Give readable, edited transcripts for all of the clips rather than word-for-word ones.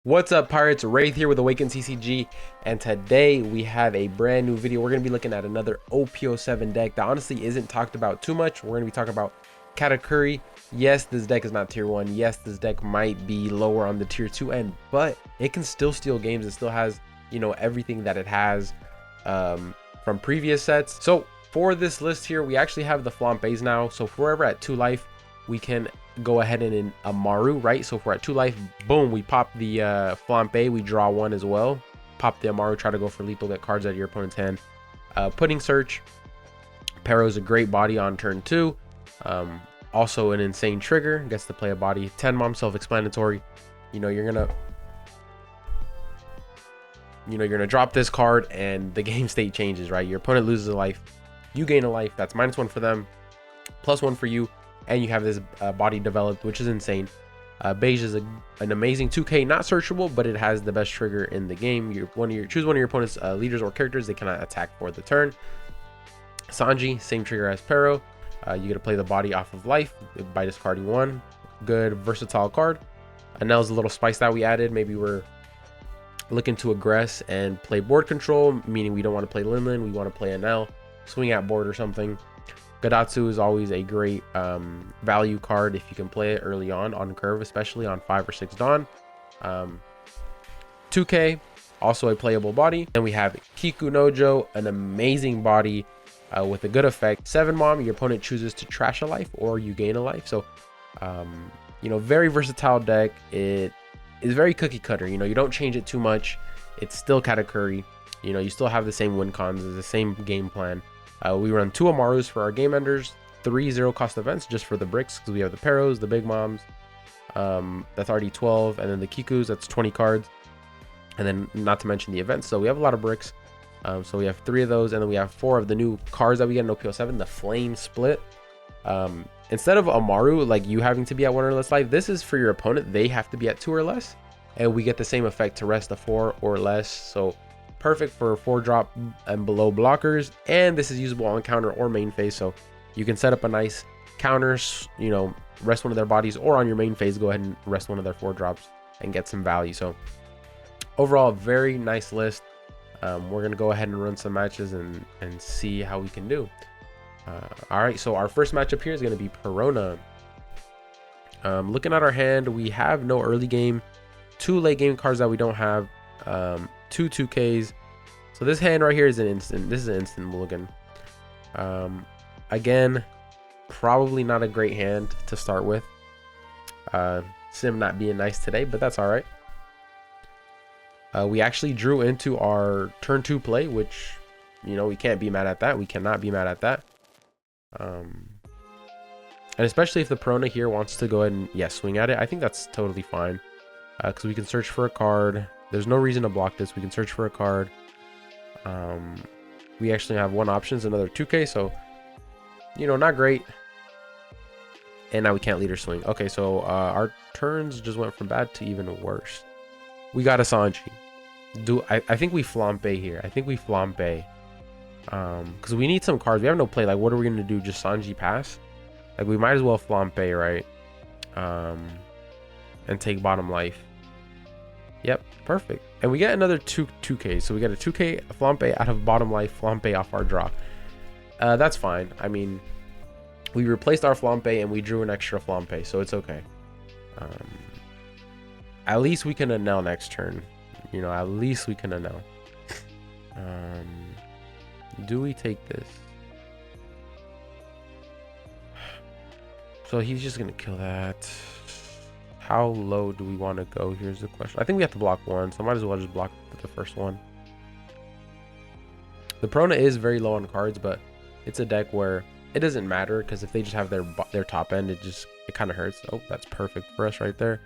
What's up, Pirates? Wraith here with Awaken CCG, and today we have a brand new video. We're going to be looking at another OP07 deck that honestly isn't talked about too much. We're going to be talking about Katakuri. Yes, this deck is not tier 1. Yes, this deck might be lower on the tier 2 end, but it can still steal games. It still has, everything that it has from previous sets. So for this list here, we actually have the Flambe's now. So if we're ever at 2 life, we can go ahead and in a Maru, right? So if we're at 2 life, boom, we pop the Flambe, we draw 1 as well. Pop the Amaru, try to go for lethal, get cards out of your opponent's hand. Pudding Search. Pero is a great body on turn 2. Also an insane trigger, gets to play a body. 10 Mom, self-explanatory. You're gonna drop this card and the game state changes, right? Your opponent loses a life, you gain a life. That's -1 for them, +1 for you. And you have this body developed, which is insane. Beige is an amazing 2K, not searchable, but it has the best trigger in the game. Choose one of your opponent's leaders or characters. They cannot attack for the turn. Sanji, same trigger as Pero. You get to play the body off of life by discarding 1. Good versatile card. Anel's a little spice that we added. Maybe we're looking to aggress and play board control, meaning we don't want to play Limlin. We want to play Anel, swing at board or something. Gadatsu is always a great value card if you can play it early on curve, especially on 5 or 6 Dawn. 2K, also a playable body. Then we have Kiku Nojo, an amazing body with a good effect. 7 Mom, your opponent chooses to trash a life or you gain a life. So, very versatile deck. It is very cookie cutter. You don't change it too much. It's still Katakuri. You still have the same win cons, the same game plan. We run 2 Amarus for our game enders, 3 0 cost events just for the bricks, because we have the Peros, the Big Moms, that's already 12, and then the Kikus, that's 20 cards, and then not to mention the events. So we have a lot of bricks. So we have 3 of those, and then we have 4 of the new cards that we get in OP07, the Flame Split. Instead of Amaru, like you having to be at 1 or less life, this is for your opponent. They have to be at 2 or less, and we get the same effect to rest a 4 or less. So perfect for 4-drop and below blockers, and this is usable on counter or main phase, so you can set up a nice counters, rest one of their bodies, or on your main phase go ahead and rest one of their 4-drops and get some value. So overall, very nice list. We're gonna go ahead and run some matches and see how we can do. All right, so our first matchup here is going to be Perona. Looking at our hand, we have no early game, 2 late game cards that we don't have, 2 2Ks. So this hand right here is an instant. This is an instant mulligan. Again, probably not a great hand to start with. Sim not being nice today, but that's all right. We actually drew into our turn 2 play, which, we can't be mad at that. We cannot be mad at that. And especially if the Perona here wants to go ahead and, swing at it. I think that's totally fine. Because we can search for a card. There's no reason to block this. We can search for a card. We actually have 1 option, another 2K, so not great. And now we can't lead or swing. Okay, so our turns just went from bad to even worse. We got a Sanji. I think we Flambe here. I think we Flambe. Because we need some cards. We have no play. Like, what are we gonna do? Just Sanji pass? Like, we might as well Flambe, right? And take bottom life. Yep, perfect. And we get another 2K. So we get a 2K Flambe out of bottom life, Flambe off our draw. That's fine. I mean, we replaced our Flambe and we drew an extra Flambe, so it's okay. At least we can Anel next turn. At least we can Anel. Do we take this? So he's just gonna kill that. How low do we want to go? Here's the question. I think we have to block 1, so I might as well just block the first one. The Perona is very low on cards, but it's a deck where it doesn't matter, because if they just have their top end, it kind of hurts. Oh, that's perfect for us right there.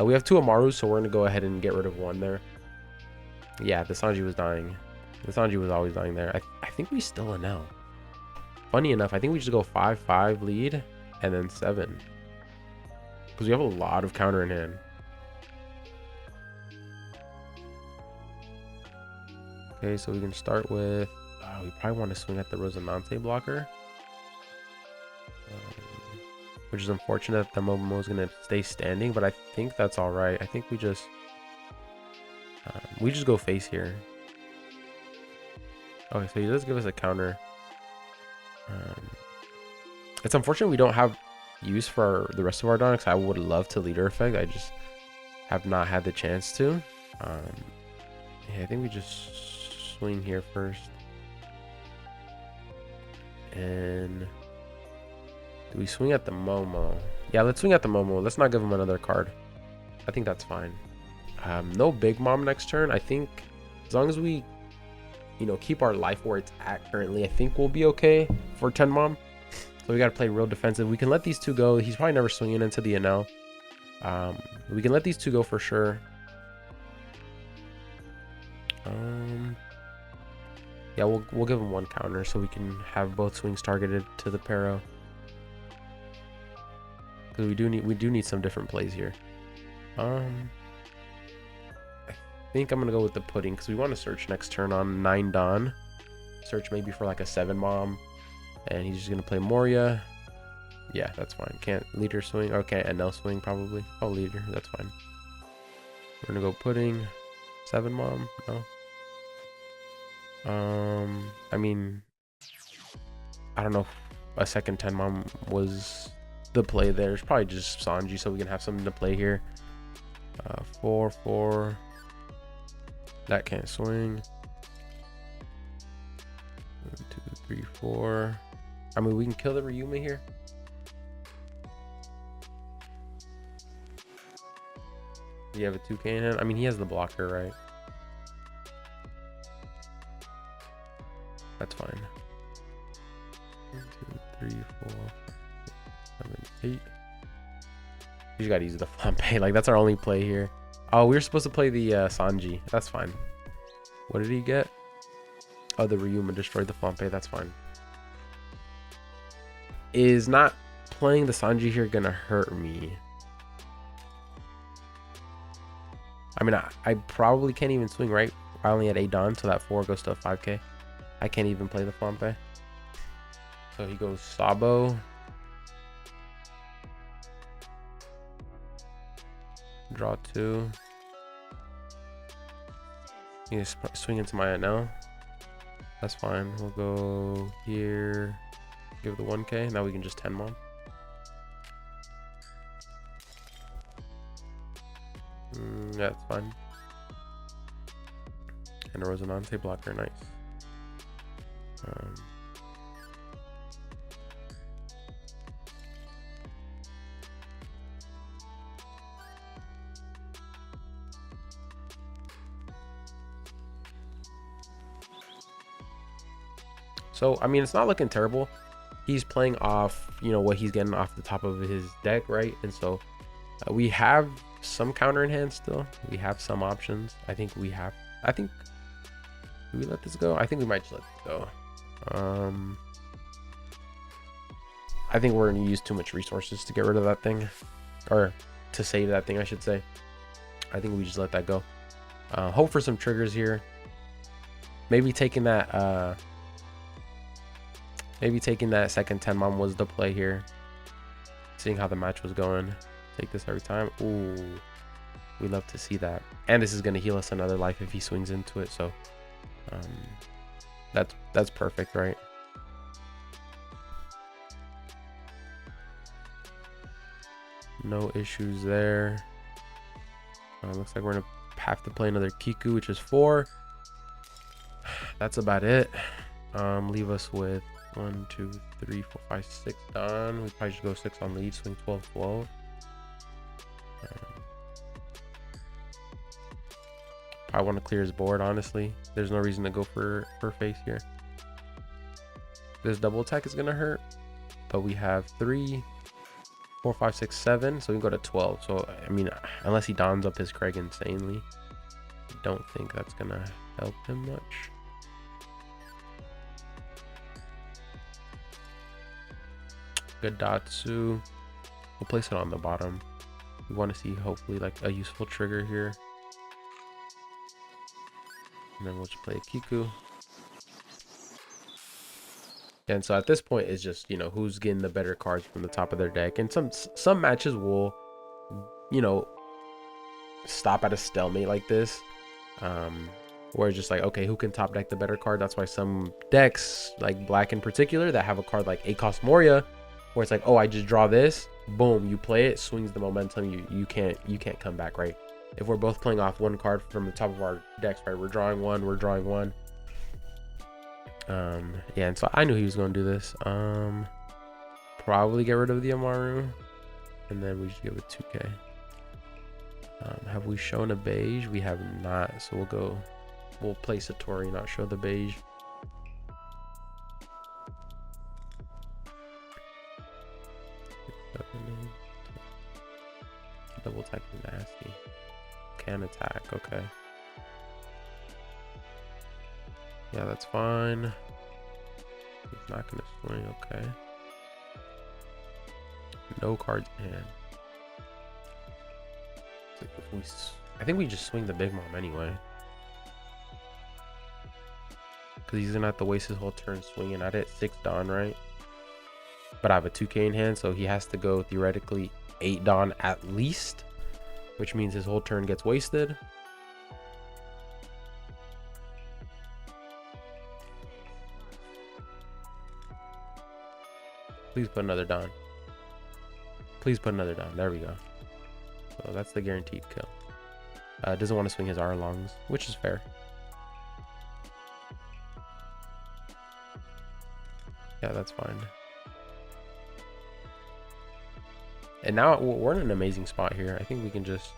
We have 2 Amarus, so we're gonna go ahead and get rid of 1 there. Yeah, the Sanji was dying. The Sanji was always dying there. I think we still Anel. Funny enough, I think we just go 5-5 lead and then 7. Because we have a lot of counter in hand. Okay, so we can start with... we probably want to swing at the Rosamante blocker. Which is unfortunate that the Momomo is going to stay standing, but I think that's all right. I think we just We just go face here. Okay, so he does give us a counter. It's unfortunate we don't have use for the rest of our Donics. I would love to leader effect. I just have not had the chance to. Yeah, I think we just swing here first. And do we swing at the Momo? Yeah, let's swing at the Momo. Let's not give him another card. I think that's fine. No Big Mom next turn. I think as long as we, you know, keep our life where it's at currently, I think we'll be okay for 10 Mom. So we got to play real defensive. We can let these two go. He's probably never swinging into the NL. We can let these two go for sure. Yeah, we'll give him one counter so we can have both swings targeted to the Pero. Because we do need some different plays here. I think I'm gonna go with the pudding because we want to search next turn on 9 Don. Search maybe for like a 7 Mom, and he's just gonna play Moria. Yeah, that's fine. Can't leader swing. Okay, NL swing probably. Oh, leader. That's fine. We're gonna go pudding. 7 Mom. No. I mean, I don't know if a second 10 Mom was the play there. It's probably just Sanji so we can have something to play here. 4-4. That can't swing. 1, 2, 3, 4. I mean, we can kill the Ryuma here. Do you have a 2K in hand? I mean, he has the blocker, right? That's fine. 1, 2, 3, 4, 7, 8. You just gotta use the Flampe. Like, that's our only play here. Oh, we were supposed to play the Sanji. That's fine. What did he get? Oh, the Ryuma destroyed the Flampe. That's fine. Is not playing the Sanji here gonna hurt me? I mean, I probably can't even swing, right? I only had 8 Don, so that 4 goes to a 5K. I can't even play the Flampe. So he goes Sabo. Draw 2. You just swing into my NL. That's fine. We'll go here. Give the 1K. Now we can just 10 Mom. Yeah, that's fine. And a Rosinante blocker. Nice. So, I mean, it's not looking terrible. He's playing off, you know, what he's getting off the top of his deck, right? And so we have some counter in hand still. We have some options. I think, do we let this go? I think we might just let this go. I think we're going to use too much resources to get rid of that thing. Or to save that thing, I should say. I think we just let that go. Hope for some triggers here. Maybe taking that... Maybe taking that second 10 Mom was the play here. Seeing how the match was going. Take this every time. Ooh. We love to see that. And this is going to heal us another life if he swings into it. So that's perfect, right? No issues there. Looks like we're going to have to play another Kiku, which is 4. That's about it. Leave us with 1, 2, 3, 4, 5, 6 Don. We probably should go 6 on lead, swing 12, 12. I want to clear his board, honestly. There's no reason to go for face here. This double attack is going to hurt, but we have 3, 4, 5, 6, 7. So we can go to 12. So, I mean, unless he dons up his Craig insanely, I don't think that's going to help him much. Good Datsu. We'll place it on the bottom. We want to see hopefully like a useful trigger here. And then we'll just play a Kiku. And so at this point it's just, you know, who's getting the better cards from the top of their deck. And some matches will, you know, stop at a stalemate like this. Where it's just like, okay, who can top deck the better card? That's why some decks, like black in particular, that have a card like Acos Moria, where it's like, oh, I just draw this, boom, you play it, swings the momentum, you can't come back, right? If we're both playing off one card from the top of our decks, right, we're drawing one. Yeah, and so I knew he was gonna do this. Probably get rid of the Amaru, and then we just give it 2K. Have we shown a beige? We have not, so we'll play Satori, not show the beige. Double attack nasty. Can attack, okay. Yeah, that's fine. He's not gonna swing, okay. No cards in hand. So I think we just swing the Big Mom anyway. Because he's gonna have to waste his whole turn swinging at it. 6 Dawn, right? But I have a 2K in hand, so he has to go theoretically 8 Dawn at least, which means his whole turn gets wasted. Please put another Dawn. Please put another Dawn. There we go. So that's the guaranteed kill. Doesn't want to swing his Arlongs, which is fair. Yeah, that's fine. And now we're in an amazing spot here. I think we can just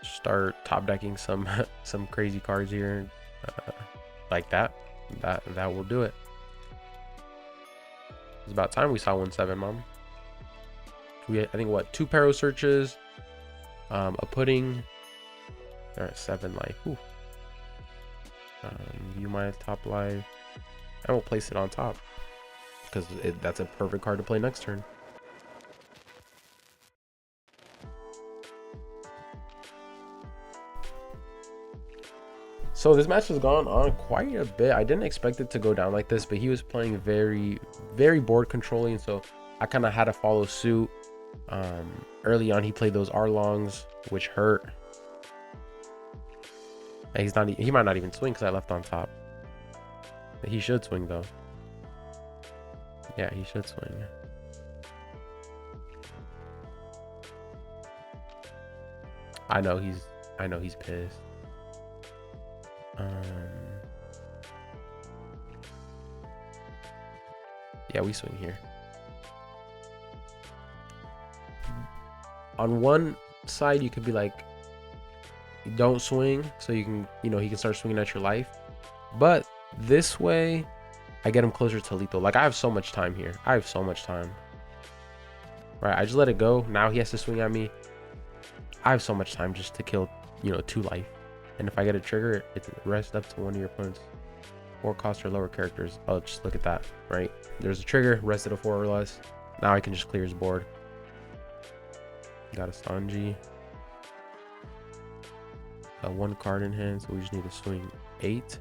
start top decking some some crazy cards here, like that. That will do it. It's about time we saw 1/7, Mom. I think what, 2 Pero searches, a pudding. They're at 7 life. Whew. View my top life. I will place it on top because that's a perfect card to play next turn. So this match has gone on quite a bit. I didn't expect it to go down like this, but he was playing very, very board controlling, so I kind of had to follow suit. Early on, he played those Arlongs, which hurt. And he might not even swing because I left on top. He should swing though. Yeah, he should swing. I know he's pissed. Yeah, we swing here. On one side, you could be like, don't swing, so you can, he can start swinging at your life. But this way, I get him closer to lethal. Like, I have so much time here. I have so much time. Right, I just let it go. Now he has to swing at me. I have so much time just to kill, 2 life. And if I get a trigger, it's rest up to one of your opponent's 4 cost or lower characters. Oh, just look at that, right? There's a trigger, rested a 4 or less. Now I can just clear his board. Got a Sanji. Got 1 card in hand, so we just need to swing 8.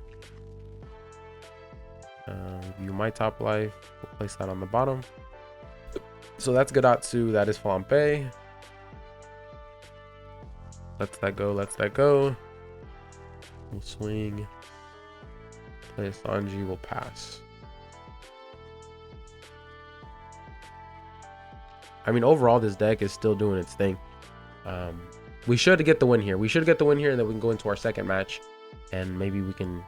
View my top life. We'll place that on the bottom. So that's Gadatsu. That is Flampe. Let's that go. Let's that go. We'll swing. Play a Sanji. We'll pass. I mean, overall, this deck is still doing its thing. We should get the win here. We should get the win here, and then we can go into our second match, and maybe we can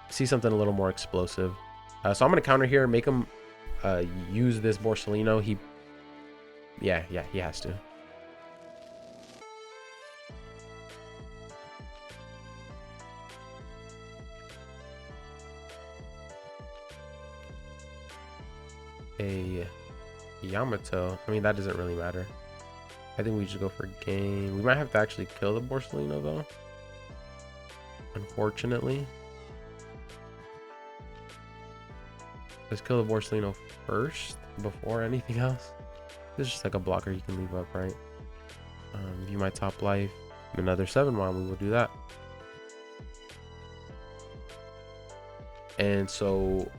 see something a little more explosive. So I'm going to counter here, make him use this Borsellino. Yeah, he has to. A Yamato. I mean, that doesn't really matter. I think we just go for game. We might have to actually kill the Borsellino though, unfortunately. Let's kill the Borsellino first before anything else. This is just like a blocker you can leave up, right? View my top life. Another 7 mom, we will do that. And so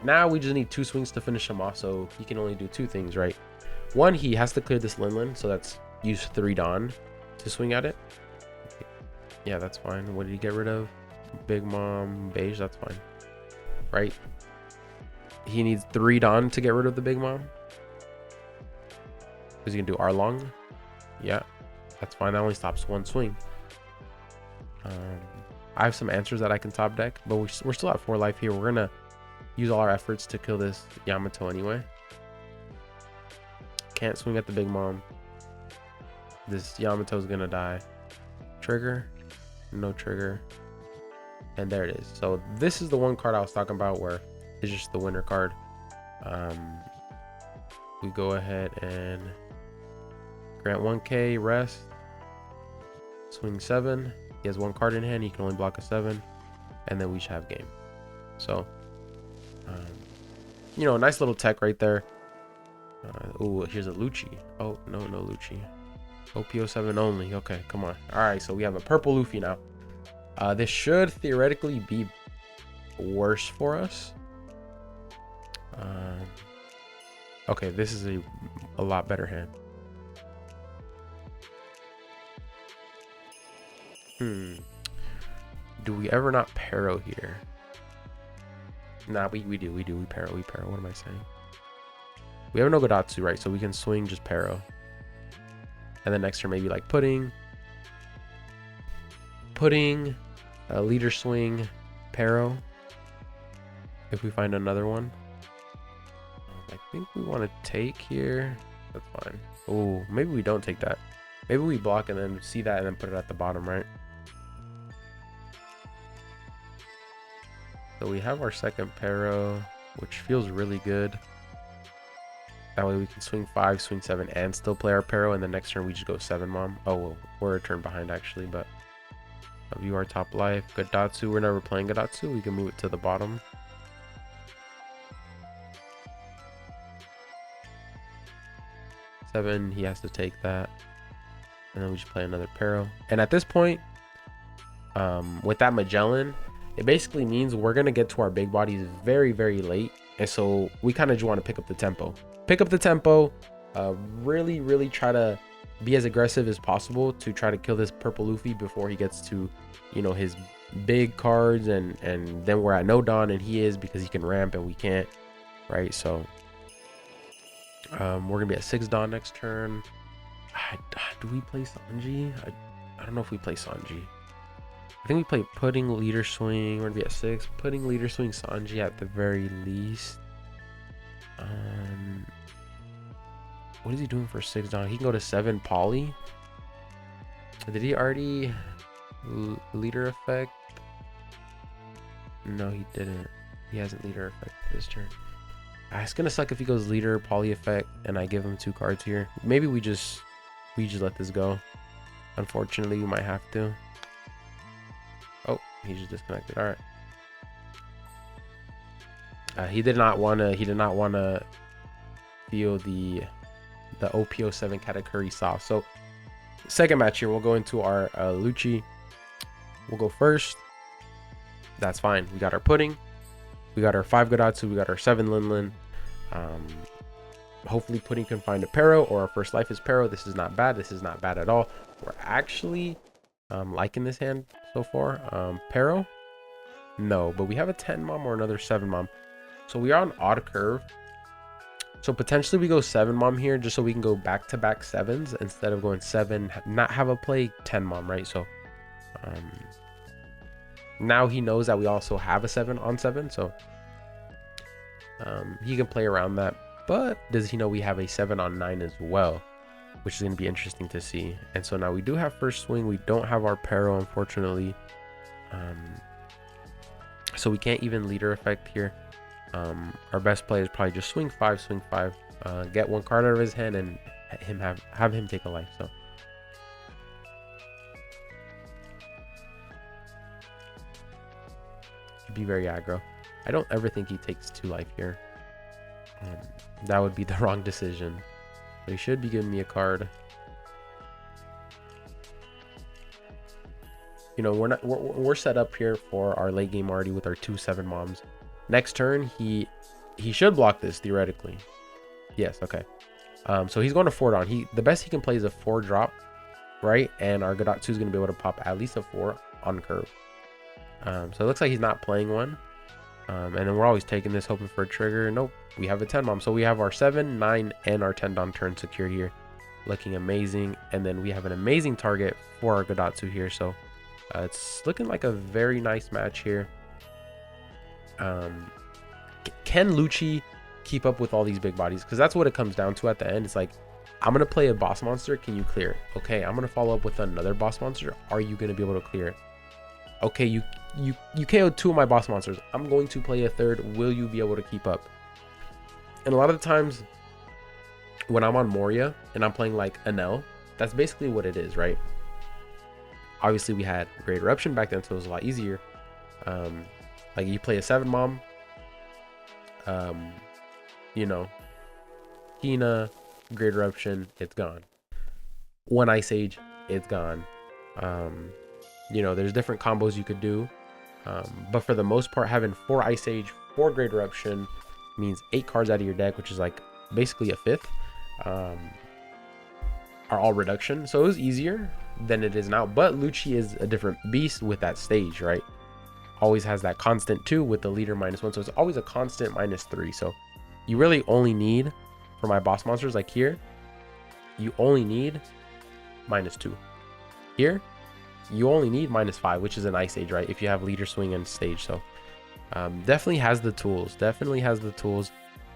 now we just need 2 swings to finish him off, so he can only do 2 things, right? One, he has to clear this Linlin, so that's use 3 Dawn to swing at it. Yeah, that's fine. What did he get rid of? Big Mom, Beige, that's fine. Right? He needs 3 Dawn to get rid of the Big Mom. Is he gonna do Arlong? Yeah, that's fine. That only stops 1 swing. I have some answers that I can top deck, but we're still at 4 life here. We're gonna use all our efforts to kill this Yamato anyway. Can't swing at the Big Mom. This Yamato's gonna die. Trigger, no trigger, and there it is. So this is the one card I was talking about where it's just the winner card. We go ahead and grant 1k rest, swing 7. He has 1 card in hand, he can only block a 7, and then we should have game. So you know, nice little tech right there. Oh, here's a Luchi. Oh, no Luchi. OP07 only. Okay, come on. All right, so we have a purple Luffy now. This should theoretically be worse for us. Okay, this is a lot better hand. Do we ever not Pero here? Nah, we do. We Pero. What am I saying? We have no Godatsu, right? So we can swing just Pero. And then next turn maybe like pudding, leader swing, Pero. If we find another one. I think we want to take here. That's fine. Oh, maybe we don't take that. Maybe we block and then see that and then put it at the bottom, right? So we have our second Pero, which feels really good. That way we can swing 5, swing 7, and still play our Pero, and the next turn we just go 7 Mom. Oh, well, we're a turn behind actually, but view our top life. Godatsu, we're never playing Godatsu. We can move it to the bottom. Seven, he has to take that. And then we just play another Pero. And at this point, with that Magellan, it basically means we're going to get to our big bodies very, very late. And so we kind of just want to pick up the tempo. Really try to be as aggressive as possible to try to kill this purple Luffy before he gets to, you know, his big cards. And then we're at no Dawn, and he is, because he can ramp and we can't, right? So we're going to be at 6 Dawn next turn. Do we play Sanji? I don't know if we play Sanji. I think we play Pudding, Leader Swing. We're gonna be at 6. Pudding, Leader Swing, Sanji at the very least. What is he doing for 6 Dawn? He can go to 7 Poly. Did he already leader effect? No, he didn't. He hasn't leader effect this turn. It's gonna suck if he goes leader, Poly effect, and I give him 2 cards here. Maybe we just let this go. Unfortunately, we might have to. Oh, he just disconnected. All right. He did not want to feel the OP07 Katakuri sauce. So second match here, we'll go into our Luchi. We'll go first. That's fine. We got our Pudding. We got our 5 Godatsu. We got our 7 Linlin. Hopefully Pudding can find a Pero, or our first life is Pero. This is not bad. This is not bad at all. We're actually liking this hand so far. Pero? No, but we have a 10 Mom or another 7 Mom. So we are on odd curve. So potentially we go 7 Mom here just so we can go back-to-back 7s instead of going 7, not have a play 10 Mom, right? So now he knows that we also have a 7 on 7, so he can play around that. But does he know we have a 7 on 9 as well, which is going to be interesting to see. And so now we do have first swing. We don't have our Pero, unfortunately. So we can't even leader effect here. Our best play is probably just swing 5, get 1 card out of his hand and have him take a life. So be very aggro. I don't ever think he takes 2 life here. That would be the wrong decision. So he should be giving me a card. You know, we're set up here for our late game already with our 2 7 Moms. Next turn, he should block this theoretically. Yes, okay. So he's going to 4 Dawn. The best he can play is a 4 drop. right? And our Godot 2 is going to be able to pop at least a 4 on curve. So it looks like he's not playing one. And then we're always taking this, hoping for a trigger. Nope, we have a 10 bomb. So we have our 7, 9, and our 10 bomb turn secure here. Looking amazing. And then we have an amazing target for our Godot 2 here. So it's looking like a very nice match here. Can Luchi keep up with all these big bodies? Because that's what it comes down to at the end. It's like, I'm going to play a boss monster. Can you clear it? Okay, I'm going to follow up with another boss monster. Are you going to be able to clear it? Okay, you KO'd 2 of my boss monsters. I'm going to play a third. Will you be able to keep up? And a lot of the times when I'm on Moria and I'm playing like Anel, that's basically what it is, right? Obviously we had Great Eruption back then, so it was a lot easier. Like you play a 7 mom, you know, Hina, Great Eruption, it's gone. 1 Ice Age, it's gone. You know, there's different combos you could do, but for the most part, having 4 Ice Age, 4 Great Eruption means 8 cards out of your deck, which is like basically a fifth, are all reduction. So it was easier than it is now, but Luchi is a different beast with that stage, right? Always has that constant 2 with the leader -1, so it's always a constant -3. So you really only need, for my boss monsters like here, you only need -2. Here you only need -5, which is an Ice Age, right? If you have leader, swing, and stage. So definitely has the tools,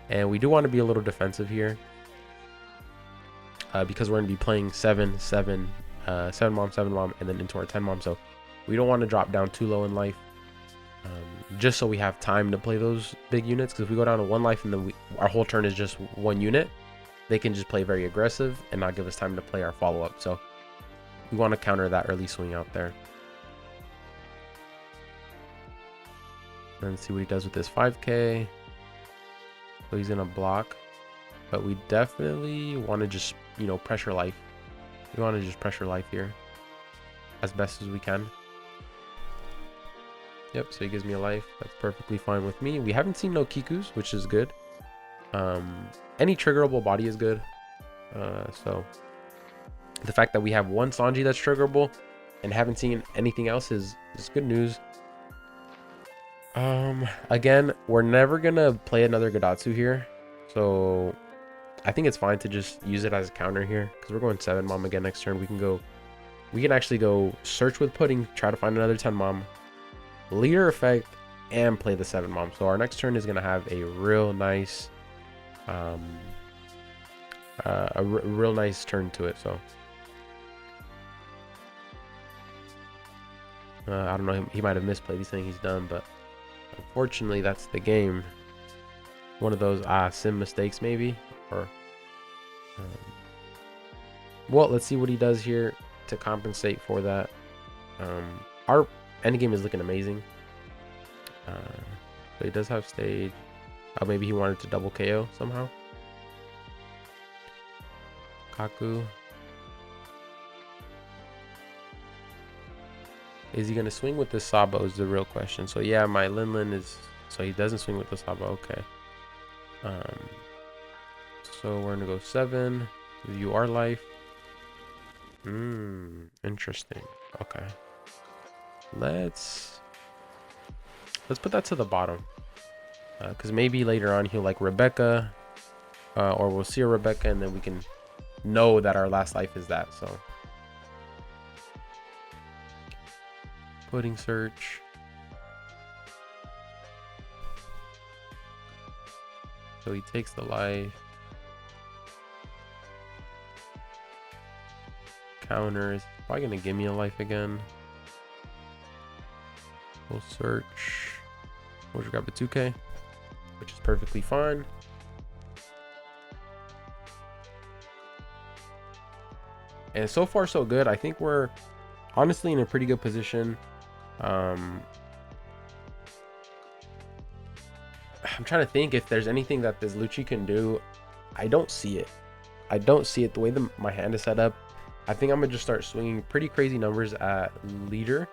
and we do want to be a little defensive here, because we're going to be playing 7 mom, and then into our 10 mom. So we don't want to drop down too low in life, just so we have time to play those big units. Because if we go down to 1 life and then our whole turn is just 1 unit, they can just play very aggressive and not give us time to play our follow-up. So we want to counter that early swing out there. And see what he does with this 5k. So he's gonna block, but we definitely want to just, you know, pressure life. We want to just pressure life here as best as we can. Yep, so he gives me a life. That's perfectly fine with me. We haven't seen no Kikus, which is good. Any triggerable body is good. So the fact that we have 1 Sanji that's triggerable and haven't seen anything else is good news. Again, we're never gonna play another Godotsu here, so I think it's fine to just use it as a counter here, because we're going 7 mom again next turn. We can actually go search with pudding, try to find another 10 mom, leader effect, and play the 7 mom. So our next turn is gonna have a real nice real nice turn to it. So I don't know, he might have misplayed. He's saying he's done, but unfortunately that's the game. One of those sim mistakes maybe, or well, let's see what he does here to compensate for that. Our endgame is looking amazing. So he does have stage. Maybe he wanted to double KO somehow. Kaku. Is he going to swing with the Sabo is the real question. So yeah, my Linlin is... So he doesn't swing with the Sabo. Okay. So we're going to go 7. View our life. Interesting. Okay. Let's put that to the bottom. Because maybe later on he'll like Rebecca. Or we'll see a Rebecca and then we can know that our last life is that. So... Pudding search. So he takes the life. Counters. Probably gonna give me a life again. We'll search. We'll just grab a 2k, which is perfectly fine. And so far so good. I think we're honestly in a pretty good position. I'm trying to think if there's anything that this Luchi can do. I don't see it. The way my hand is set up. I think I'm gonna just start swinging pretty crazy numbers at leader,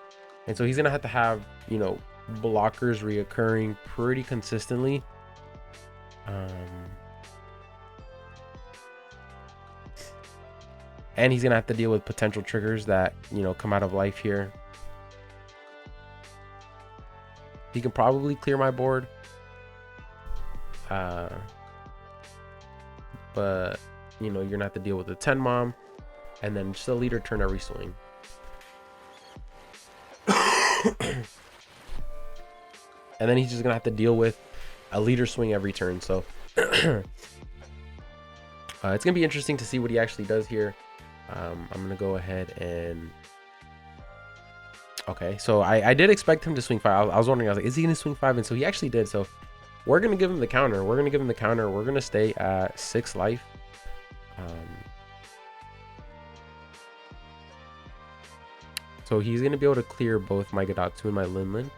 and so he's gonna have to have, you know, blockers reoccurring pretty consistently. And he's gonna have to deal with potential triggers that, you know, come out of life here. He can probably clear my board, but you know, you're gonna have to deal with the 10 mom, and then just a leader turn every swing. And then he's just gonna have to deal with a leader swing every turn. So it's gonna be interesting to see what he actually does here. I'm gonna go ahead and okay, so I did expect him to swing 5. I was wondering, I was like, is he gonna swing 5? And so he actually did. So we're gonna give him the counter. We're gonna stay at 6 life. So he's gonna be able to clear both my Gadatsu and my Linlin.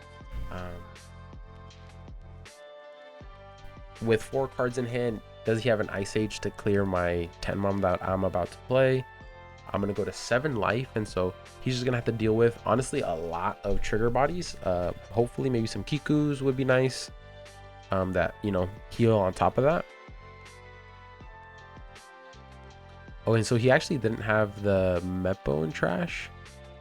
With 4 cards in hand, does he have an Ice Age to clear my 10 mom that I'm about to play? I'm gonna go to 7 life, and so he's just gonna have to deal with, honestly, a lot of trigger bodies. Hopefully maybe some Kikus would be nice, that, you know, heal on top of that. Oh, and so he actually didn't have the Meppo in trash.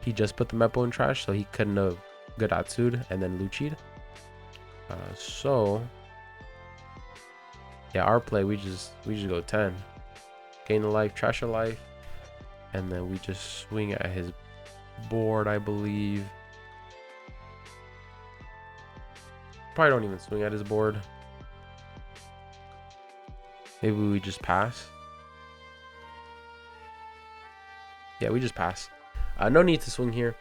He just put the Meppo in trash, so he couldn't have Gadatsu'd and then Luchi'd. So yeah, our play, we just go 10, gain a life, trash a life, and then we just swing at his board, I believe. Probably don't even swing at his board. Maybe we just pass. Yeah, we just pass. No need to swing here.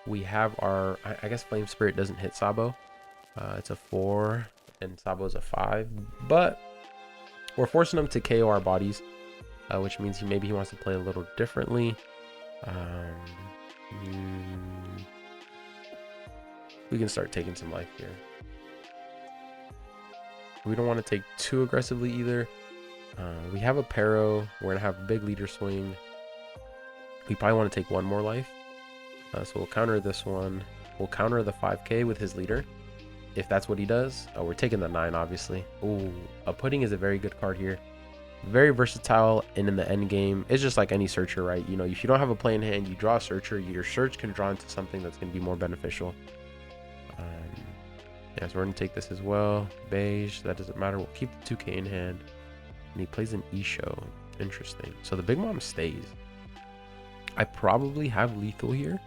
We have our, I guess Flame Spirit doesn't hit Sabo. It's a 4 and Sabo's a 5, but we're forcing him to KO our bodies, which means maybe he wants to play a little differently. We can start taking some life here. We don't want to take too aggressively either. We have a Pero. We're gonna have a big leader swing. We probably want to take 1 more life. So we'll counter this one. We'll counter the 5k with his leader, if that's what he does. Oh, we're taking the 9, obviously. Ooh, a pudding is a very good card here. Very versatile, and in the end game, it's just like any searcher, right? You know, if you don't have a play in hand, you draw a searcher. Your search can draw into something that's going to be more beneficial. Yeah, so we're going to take this as well. Beige, that doesn't matter. We'll keep the 2k in hand. And he plays an Isho. Interesting. So the big mom stays. I probably have lethal here,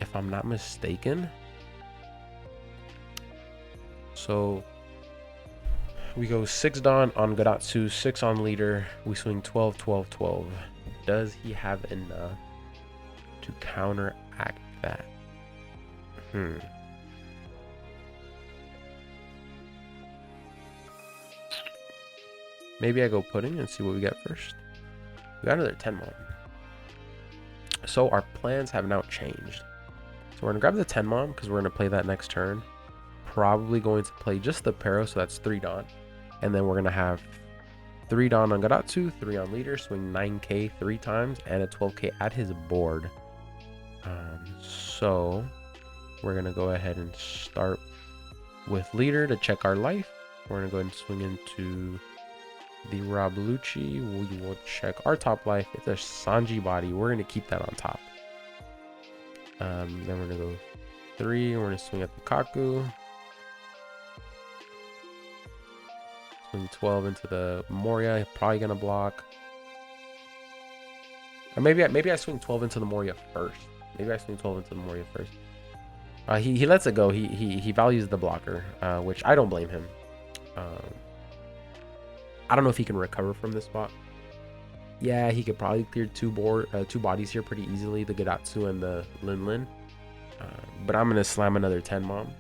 if I'm not mistaken. So we go 6 Dawn on Gadatsu, 6 on leader. We swing 12, 12, 12. Does he have enough to counteract that? Maybe I go pudding and see what we get first. We got another 10 mom. So our plans have now changed. So we're gonna grab the 10 mom because we're gonna play that next turn. Probably going to play just the Pero, so that's 3 Dawn. And then we're gonna have 3 Dawn on Gadatsu, 3 on leader, swing 9k 3 times, and a 12k at his board. So we're gonna go ahead and start with leader to check our life. We're gonna go ahead and swing into the Rob Luchi. We will check our top life. It's a Sanji body. We're gonna keep that on top. Then we're gonna go 3. We're gonna swing at the Kaku. Swing 12 into the Moria. Probably gonna block. Or maybe I swing 12 into the Moria first. He lets it go. He values the blocker, which I don't blame him. I don't know if he can recover from this spot. Yeah, he could probably clear 2 bodies here pretty easily, the Gadatsu and the Linlin. But I'm gonna slam another 10 mom,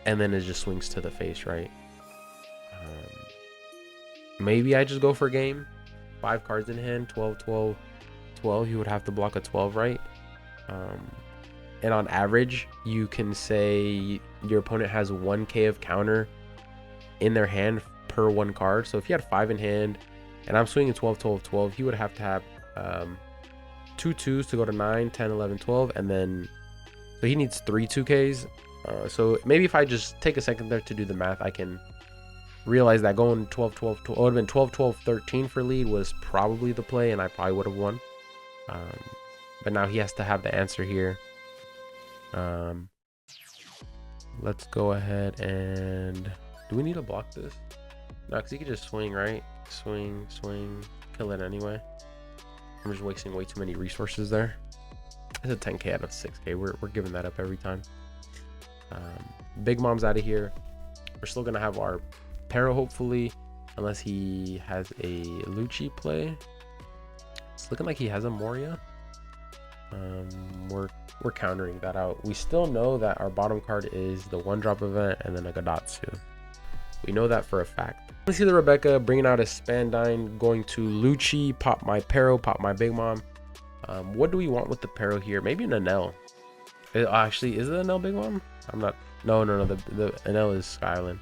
and then it just swings to the face, right? Maybe I just go for game. 5 cards in hand, 12, 12, 12. He would have to block a 12, right? And on average, you can say your opponent has 1k of counter in their hand per 1 card. So if he had 5 in hand and I'm swinging 12, 12, 12, he would have to have 2 2s to go to 9, 10, 11, 12, and then so he needs 3 2ks. So maybe if I just take a second there to do the math, I can realized that going 12 12 it would have been 12 12 13 for lead was probably the play, and I probably would have won. But now he has to have the answer here. Let's go ahead and do we need to block this? No, because he could just swing, right? Swing, kill it anyway. I'm just wasting way too many resources there. It's a 10k out of 6k. We're giving that up every time. Big Mom's out of here. We're still gonna have our Pero hopefully, unless he has a Luchi play. It's looking like he has a Moria. We're countering that out. We still know that our bottom card is the 1-drop event and then a Gadatsu. We know that for a fact. Let's see the Rebecca bringing out a Spandine, going to Luchi, pop my Pero, pop my Big Mom. What do we want with the Pero here? Maybe an Enel. Actually, is it Enel Big Mom? I'm not. No. The Enel is Skyland.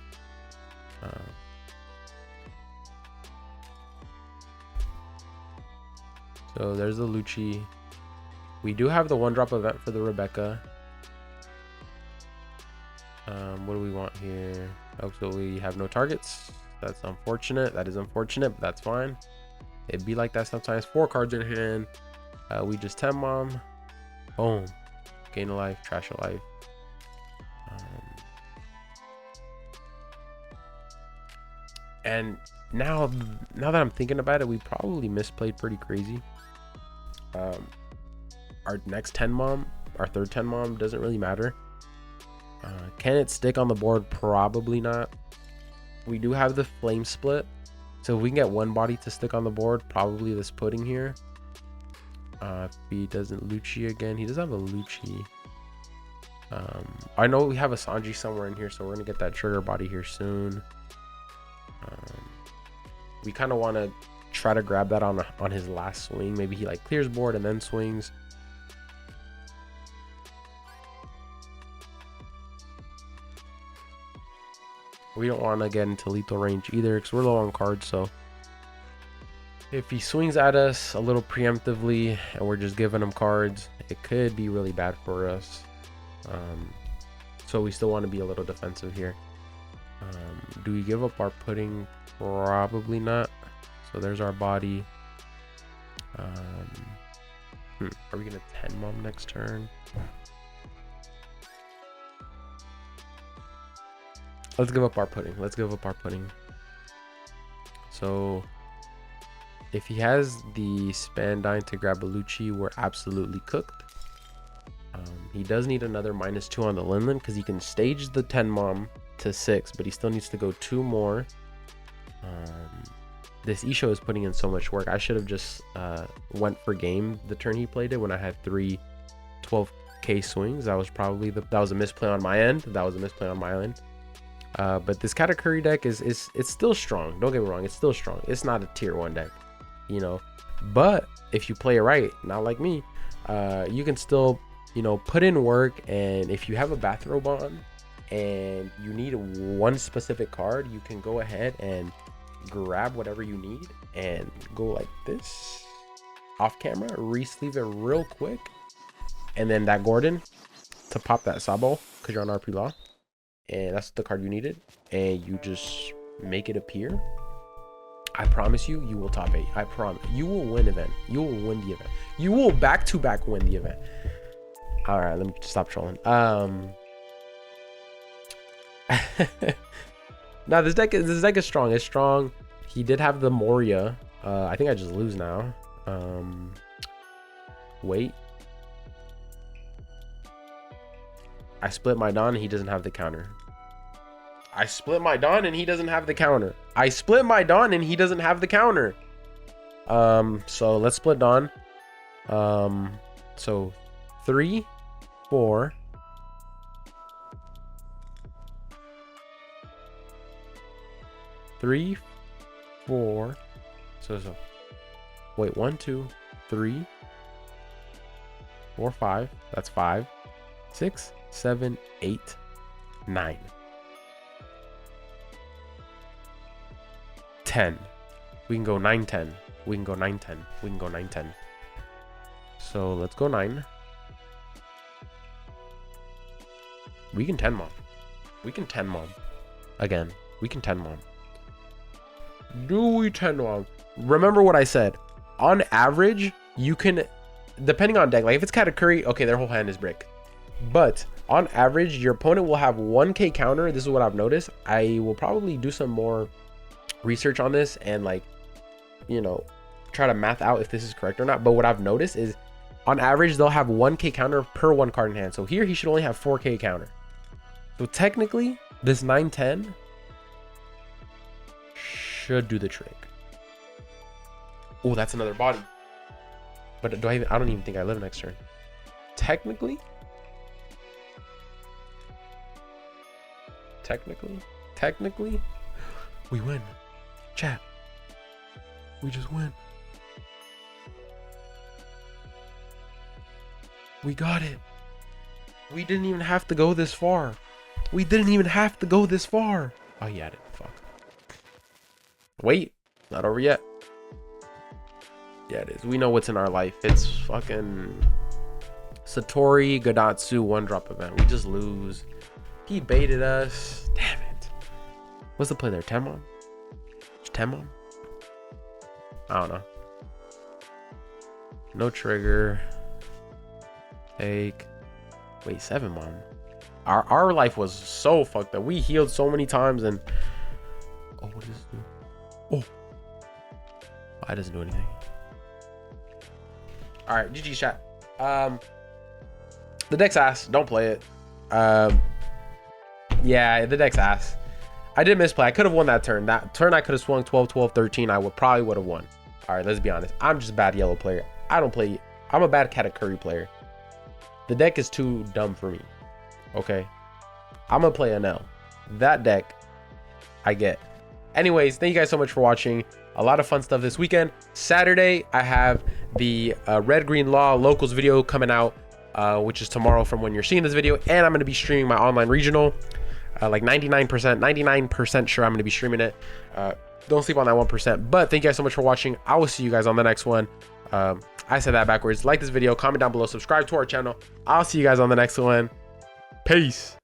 So there's the Luchi. We do have the 1-drop event for the Rebecca. What do we want here? Oh, so we have no targets. That's unfortunate. That is unfortunate, but that's fine. It'd be like that sometimes. 4 cards in hand. We just 10 mom. Boom. Gain a life, trash a life. And now that I'm thinking about it, we probably misplayed pretty crazy. Our next 10 mom, our third 10 mom doesn't really matter. Can it stick on the board? Probably not. We do have the flame split, so if we can get one body to stick on the board, probably this pudding here. If he doesn't Luchi again, he does have a Luchi. I know we have a Sanji somewhere in here, so we're gonna get that trigger body here soon. We kind of want to try to grab that on his last swing. Maybe he like clears board and then swings. We don't want to get into lethal range either because we're low on cards. So if he swings at us a little preemptively and we're just giving him cards, it could be really bad for us. So we still want to be a little defensive here. Do we give up our pudding? Probably not. So there's our body. Are we gonna 10 mom next turn? Let's give up our pudding. Let's give up our pudding. So if he has the Spandine to grab a Luchi, we're absolutely cooked. He does need another -2 on the Linlin because he can stage the 10 mom to 6, but he still needs to go 2 more. This Isho is putting in so much work. I should have just went for game the turn he played it when I had 3 12k swings. That was a misplay on my end. But this Katakuri deck it's still strong. Don't get me wrong, it's still strong. It's not a tier 1 deck, you know. But if you play it right, not like me, you can still, you know, put in work. And if you have a bathrobe on and you need one specific card, you can go ahead and grab whatever you need and go like this off camera, re-sleeve it real quick, and then that Gordon to pop that Sabo because you're on RP Law, and that's the card you needed, and you just make it appear. I promise you, you will top 8. I promise you will win event. You will win the event. You will back-to-back win the event. All right, let me stop trolling. Now this deck is strong. It's strong. He did have the Moria. I think I just lose now. Wait. I split my Don and he doesn't have the counter. So let's split Don. So 3, 4. So wait, 1 2 3 4 5. That's 5 6 7 8 9 10. We can go 9 10. We can go 9 10. We can go 9 10. So let's go 9. We can 10 mom. We can 10 mom again. We can 10 mom. Dewey 10 mom. Remember what I said. On average, you can, depending on deck, like if it's Katakuri, okay, their whole hand is brick. But on average, your opponent will have 1k counter. This is what I've noticed. I will probably do some more research on this and like, you know, try to math out if this is correct or not. But what I've noticed is on average, they'll have 1k counter per 1 card in hand. So here he should only have 4k counter. So technically, this 9-10 should do the trick. Oh, that's another body. But I don't even think I live next turn. Technically, we win. Chat. We just win. We got it. We didn't even have to go this far. Oh, yeah, I did. Fuck. Wait, not over yet. Yeah, it is. We know what's in our life. It's fucking Satori Gadatsu 1-drop event. We just lose. He baited us. Damn it. What's the play there? Tenmon? Tenmon? I don't know. No trigger. Take. Wait, 7-mon. Our life was so fucked up. We healed so many times and... Oh, what does this do? Oh. It doesn't do anything. All right, GG chat. The deck's ass. Don't play it. Yeah, the deck's ass. I did misplay. I could have won that turn. That turn I could have swung 12, 12, 13. I probably would have won. All right, let's be honest. I'm just a bad yellow player. I'm a bad Katakuri player. The deck is too dumb for me. Okay. I'm gonna play an L. That deck, I get. Anyways, thank you guys so much for watching. A lot of fun stuff this weekend. Saturday, I have the Red Green Law Locals video coming out, which is tomorrow from when you're seeing this video. And I'm going to be streaming my online regional. Like 99% sure I'm going to be streaming it. Don't sleep on that 1%. But thank you guys so much for watching. I will see you guys on the next one. I said that backwards. Like this video, comment down below, subscribe to our channel. I'll see you guys on the next one. Peace.